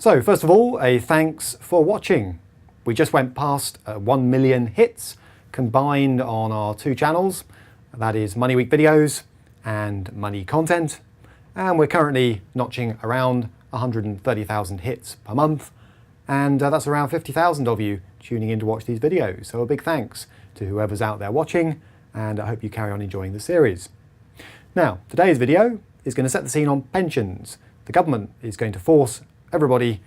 So first of all, a thanks for watching. We just went past 1 million hits combined on our two channels. That is MoneyWeek videos and money content. And we're currently notching around 130,000 hits per month. And that's around 50,000 of you tuning in to watch these videos. So a big thanks to whoever's out there watching, and I hope you carry on enjoying the series. Now, today's video is going to set the scene on pensions. The government is going to force everybody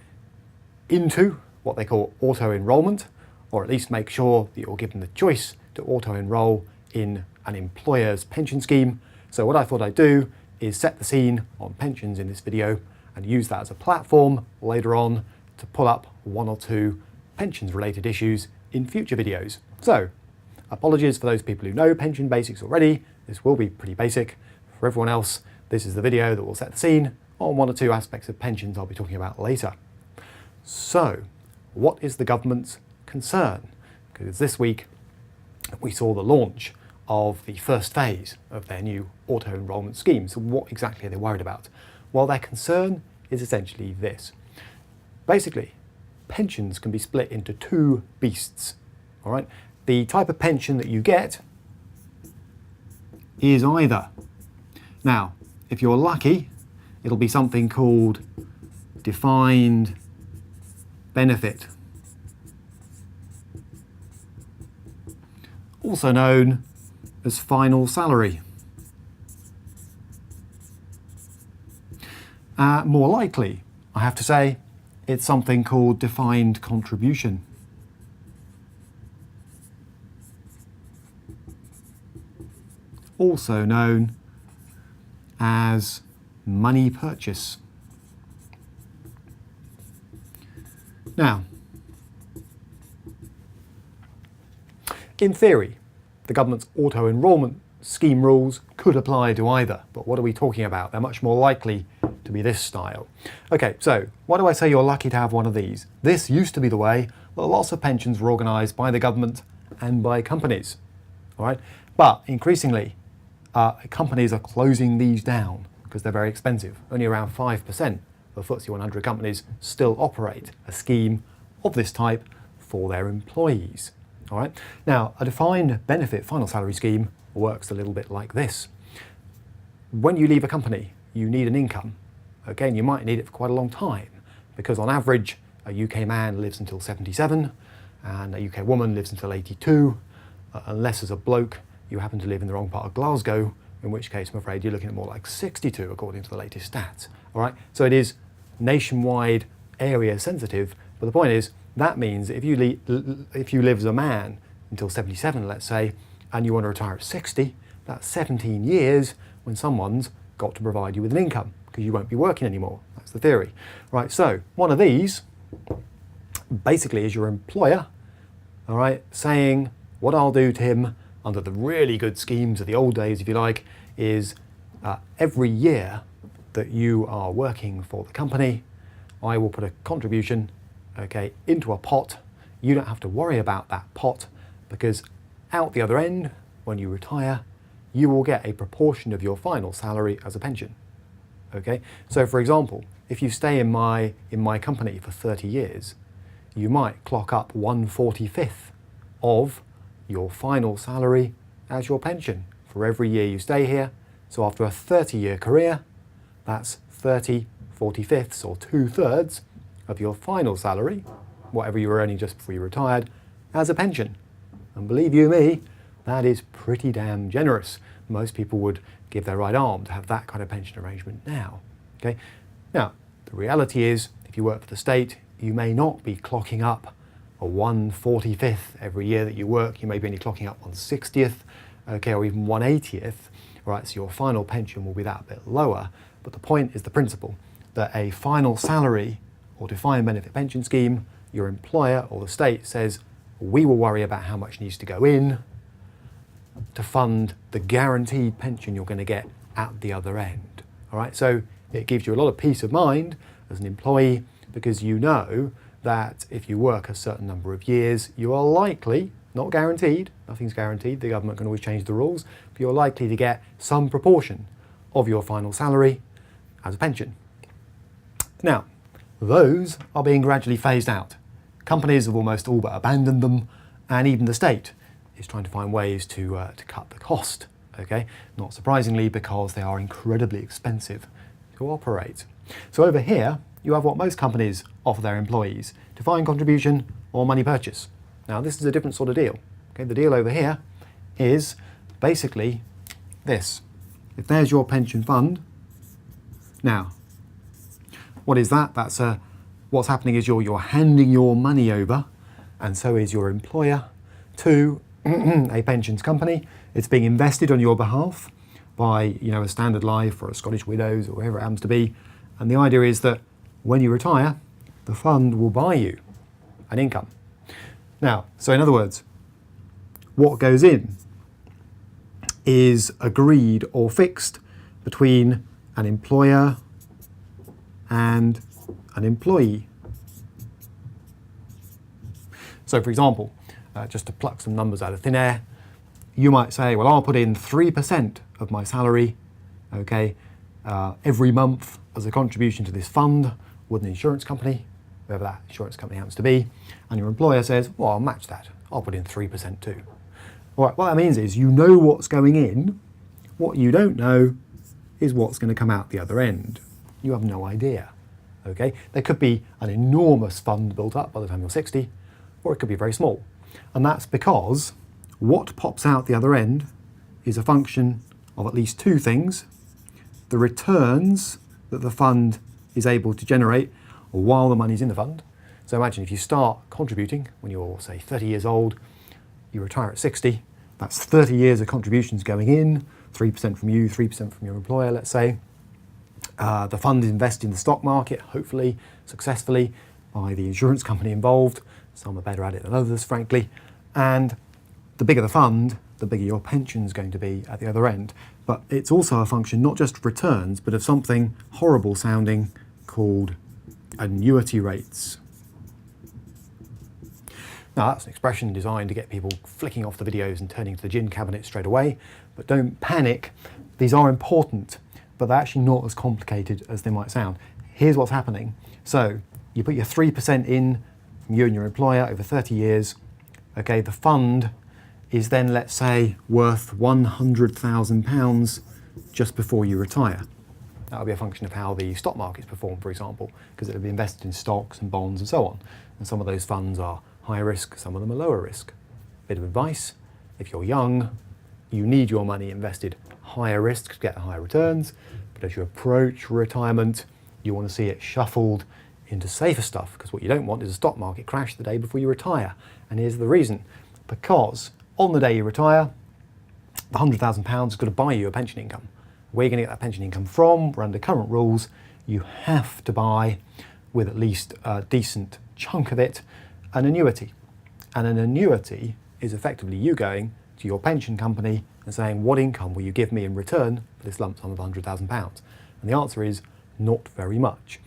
into what they call auto-enrolment, or at least make sure that you're given the choice to auto-enroll in an employer's pension scheme. So what I thought I'd do is set the scene on pensions in this video and use that as a platform later on to pull up one or two pensions related issues in future videos. So apologies for those people who know pension basics already. This will be pretty basic. For everyone else, this is the video that will set the scene on one or two aspects of pensions I'll be talking about later. So what is the government's concern? Because this week we saw the launch of the first phase of their new auto-enrolment scheme. So what exactly are they worried about? Well, their concern is essentially this. Basically, pensions can be split into two beasts. All right? The type of pension that you get is either, now, if you're lucky, it'll be something called defined benefit, also known as final salary. More likely, I have to say, it's something called defined contribution. Also known as money purchase. Now, in theory, the government's auto-enrolment scheme rules could apply to either, but what are we talking about? They're much more likely to be this style. Okay, so why do I say you're lucky to have one of these? This used to be the way that lots of pensions were organised by the government and by companies, all right? But increasingly, companies are closing these down because they're very expensive. Only around 5% of FTSE 100 companies still operate a scheme of this type for their employees. All right. Now, a defined benefit final salary scheme works a little bit like this. When you leave a company, you need an income. Okay, and you might need it for quite a long time because on average, a UK man lives until 77 and a UK woman lives until 82, unless as a bloke you happen to live in the wrong part of Glasgow, in which case I'm afraid you're looking at more like 62 according to the latest stats. All right, so it is nationwide area sensitive, but the point is that means if you live as a man until 77, let's say, and you want to retire at 60, that's 17 years when someone's got to provide you with an income because you won't be working anymore. That's the theory. Right, so one of these basically is your employer, all right, saying what I'll do to him under the really good schemes of the old days, if you like, is every year that you are working for the company, I will put a contribution, okay, into a pot. You don't have to worry about that pot because out the other end, when you retire, you will get a proportion of your final salary as a pension. Okay, so for example, if you stay in my company for 30 years, you might clock up 1/45 of your final salary as your pension for every year you stay here. So after a 30-year career, that's 30/45 or 2/3 of your final salary, whatever you were earning just before you retired, as a pension. And believe you me, that is pretty damn generous. Most people would give their right arm to have that kind of pension arrangement now. Okay. Now, the reality is, if you work for the state, you may not be clocking up a 1/45 every year that you work. You may be only clocking up 1/60th, okay, or even 1/80th. All right, so your final pension will be that bit lower. But the point is the principle that a final salary or defined benefit pension scheme, your employer or the state says, we will worry about how much needs to go in to fund the guaranteed pension you're going to get at the other end. All right, so it gives you a lot of peace of mind as an employee because you know that if you work a certain number of years, you are likely, not guaranteed, nothing's guaranteed, the government can always change the rules, but you're likely to get some proportion of your final salary as a pension. Now, those are being gradually phased out. Companies have almost all but abandoned them, and even the state is trying to find ways to cut the cost, okay? Not surprisingly, because they are incredibly expensive to operate. So over here, you have what most companies offer their employees: defined contribution or money purchase. Now, this is a different sort of deal. Okay, the deal over here is basically this. If there's your pension fund, now, what is that? That's what's happening is you're handing your money over, and so is your employer, to a pensions company. It's being invested on your behalf by, a Standard Life or a Scottish Widows or whoever it happens to be. And the idea is that when you retire, the fund will buy you an income. Now, so in other words, what goes in is agreed or fixed between an employer and an employee. So for example, just to pluck some numbers out of thin air, you might say, well, I'll put in 3% of my salary, okay, every month as a contribution to this fund with an insurance company, whoever that insurance company happens to be, and your employer says, well, I'll match that. I'll put in 3% too. All right, what that means is you know what's going in. What you don't know is what's going to come out the other end. You have no idea, okay? There could be an enormous fund built up by the time you're 60, or it could be very small. And that's because what pops out the other end is a function of at least two things: the returns that the fund is able to generate while the money's in the fund. So imagine if you start contributing when you're, say, 30 years old, you retire at 60, that's 30 years of contributions going in, 3% from you, 3% from your employer, let's say. The fund is invested in the stock market, hopefully successfully, by the insurance company involved. Some are better at it than others, frankly. And the bigger the fund, the bigger your pension's going to be at the other end. But it's also a function not just of returns, but of something horrible sounding called annuity rates. Now, that's an expression designed to get people flicking off the videos and turning to the gin cabinet straight away. But don't panic. These are important, but they're actually not as complicated as they might sound. Here's what's happening. So you put your 3% in from you and your employer over 30 years. Okay, the fund is then, let's say, worth £100,000 just before you retire. That will be a function of how the stock markets perform, for example, because it will be invested in stocks and bonds and so on. And some of those funds are high risk, some of them are lower risk. Bit of advice: if you're young, you need your money invested higher risk to get higher returns, but as you approach retirement, you want to see it shuffled into safer stuff, because what you don't want is a stock market crash the day before you retire. And here's the reason: because on the day you retire, the £100,000 is going to buy you a pension income. Where are you going to get that pension income from? Well, under current rules, you have to buy, with at least a decent chunk of it, an annuity. And an annuity is effectively you going to your pension company and saying, what income will you give me in return for this lump sum of £100,000? And the answer is not very much.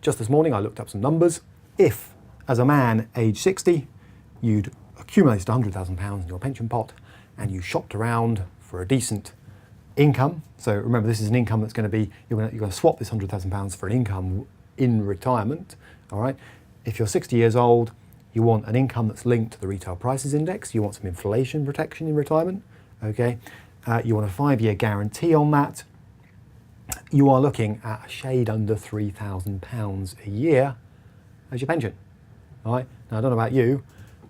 Just this morning I looked up some numbers. If, as a man age 60, you'd accumulated £100,000 in your pension pot and you shopped around for a decent income, so remember this is an income that's going to be, you're going to swap this £100,000 for an income in retirement, all right? If you're 60 years old, you want an income that's linked to the retail prices index, you want some inflation protection in retirement, okay? You want a 5-year guarantee on that. You are looking at a shade under £3,000 a year as your pension, all right? Now, I don't know about you,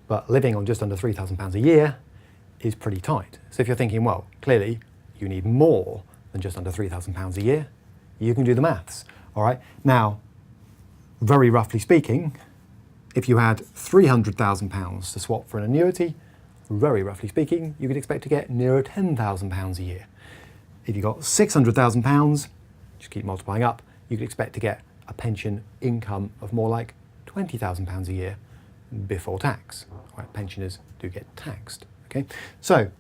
but living on just under £3,000 a year is pretty tight. So if you're thinking, well, clearly you need more than just under £3,000 a year, you can do the maths, all right? Now, very roughly speaking, if you had £300,000 to swap for an annuity, very roughly speaking, you could expect to get nearer £10,000 a year. If you got £600,000, just keep multiplying up, you could expect to get a pension income of more like £20,000 a year before tax. Right, pensioners do get taxed, okay? So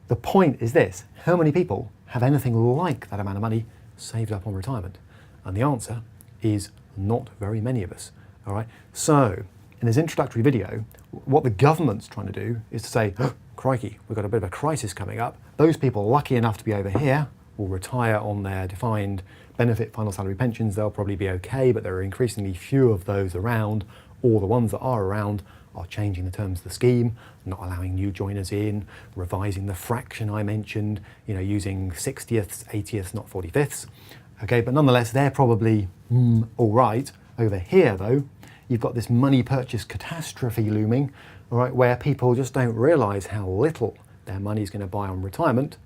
the point is this: how many people have anything like that amount of money saved up on retirement? And the answer is not very many of us, all right? So in this introductory video, what the government's trying to do is to say, oh, crikey, we've got a bit of a crisis coming up. Those people lucky enough to be over here will retire on their defined benefit final salary pensions, they'll probably be okay, but there are increasingly few of those around, or the ones that are around are changing the terms of the scheme, not allowing new joiners in, revising the fraction I mentioned, using 60ths, 80ths, not 45ths. Okay, but nonetheless, they're probably all right. Over here, though, you've got this money purchase catastrophe looming, all right, where people just don't realise how little their money is going to buy on retirement,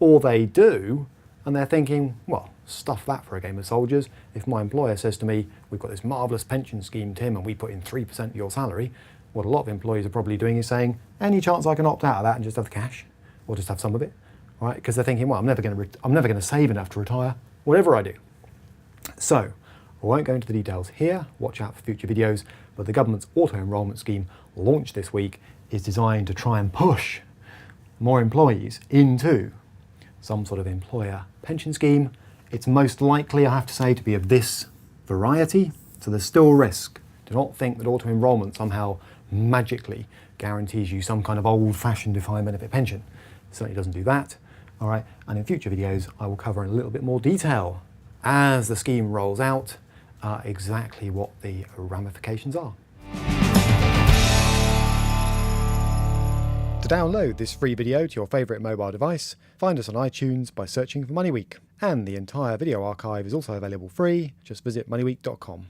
or they do, and they're thinking, well, stuff that for a game of soldiers. If my employer says to me, we've got this marvellous pension scheme, Tim, and we put in 3% of your salary, what a lot of employees are probably doing is saying, any chance I can opt out of that and just have the cash, or just have some of it, right? Because they're thinking, well, I'm never going to save enough to retire, whatever I do. So, I won't go into the details here, watch out for future videos, but the government's auto-enrolment scheme launched this week is designed to try and push more employees into some sort of employer pension scheme. It's most likely, I have to say, to be of this variety, so there's still risk. Do not think that auto-enrolment somehow magically guarantees you some kind of old-fashioned defined benefit pension. It certainly doesn't do that. All right, and in future videos, I will cover in a little bit more detail as the scheme rolls out exactly what the ramifications are. To download this free video to your favourite mobile device, find us on iTunes by searching for MoneyWeek. And the entire video archive is also available free. Just visit moneyweek.com.